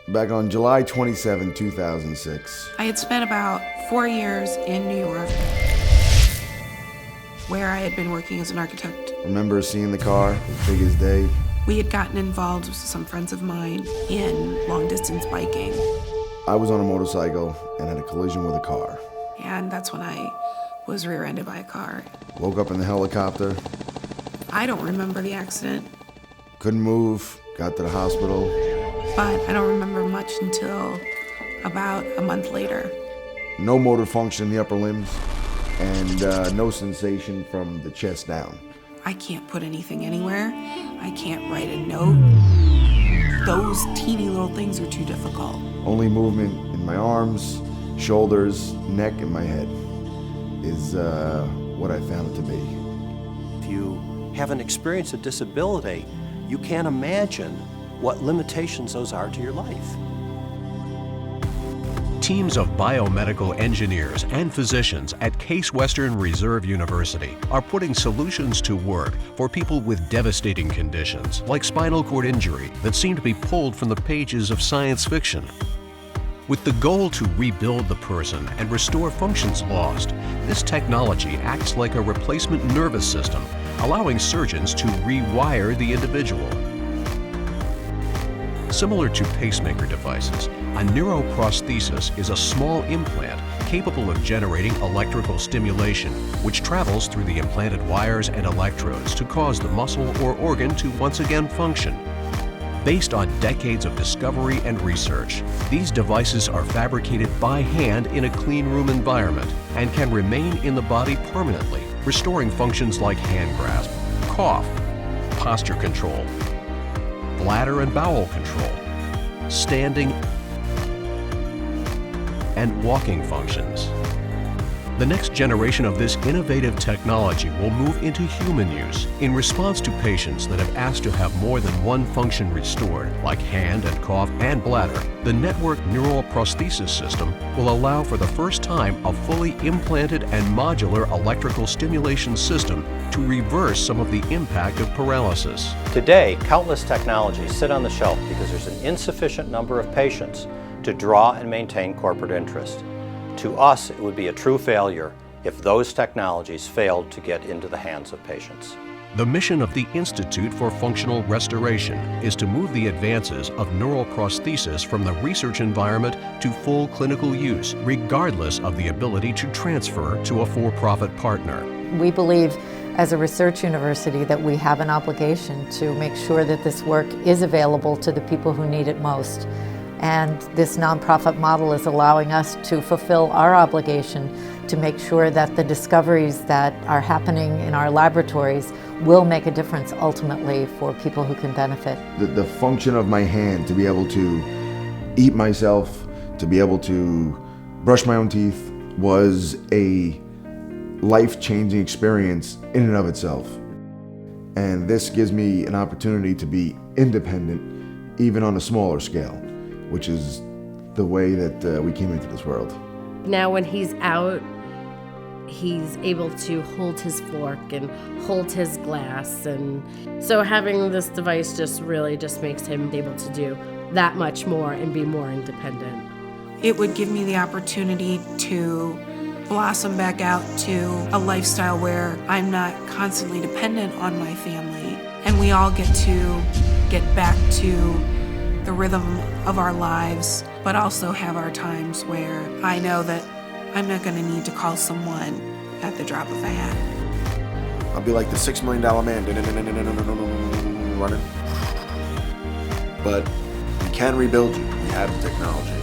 back on July 27, 2006. I had spent about 4 years in New York, where I had been working as an architect. Remember seeing the car, as big as day. We had gotten involved with some friends of mine in long-distance biking. I was on a motorcycle and had a collision with a car. And that's when I was rear-ended by a car. Woke up in the helicopter. I don't remember the accident, Couldn't move, got to the hospital. but I don't remember much until about a month later. No motor function in the upper limbs, and no sensation from the chest down. I can't put anything anywhere. I can't write a note. Those teeny little things are too difficult. Only movement in my arms, shoulders, neck, and my head is what I found it to be. If you haven't experienced a disability, you can't imagine what limitations those are to your life. Teams of biomedical engineers and physicians at Case Western Reserve University are putting solutions to work for people with devastating conditions like spinal cord injury that seem to be pulled from the pages of science fiction. With the goal to rebuild the person and restore functions lost, this technology acts like a replacement nervous system, allowing surgeons to rewire the individual. Similar to pacemaker devices, a neuroprosthesis is a small implant capable of generating electrical stimulation, which travels through the implanted wires and electrodes to cause the muscle or organ to once again function. Based on decades of discovery and research, these devices are fabricated by hand in a clean room environment and can remain in the body permanently, restoring functions like hand grasp, cough, posture control, bladder and bowel control, standing and walking functions. The next generation of this innovative technology will move into human use in response to patients that have asked to have more than one function restored, like hand and cough and bladder. The network neuroprosthesis system will allow for the first time a fully implanted and modular electrical stimulation system to reverse some of the impact of paralysis. Today, countless technologies sit on the shelf because there's an insufficient number of patients to draw and maintain corporate interest. To us, it would be a true failure if those technologies failed to get into the hands of patients. The mission of the Institute for Functional Restoration is to move the advances of neuroprosthesis from the research environment to full clinical use, regardless of the ability to transfer to a for-profit partner. We believe as a research university that we have an obligation to make sure that this work is available to the people who need it most. And this nonprofit model is allowing us to fulfill our obligation to make sure that the discoveries that are happening in our laboratories will make a difference ultimately for people who can benefit. The function of my hand to be able to eat myself, to be able to brush my own teeth was a life-changing experience in and of itself. And this gives me an opportunity to be independent, even on a smaller scale, which is the way that we came into this world. Now when he's out, he's able to hold his fork and hold his glass, and so having this device just makes him able to do that much more and be more independent. It would give me the opportunity to blossom back out to a lifestyle where I'm not constantly dependent on my family, and we all get to get back to the rhythm of our lives, but also have our times where I know that I'm not going to need to call someone at the drop of a hat. I'll be like the $6 million man, running. But we can rebuild you. We have the technology.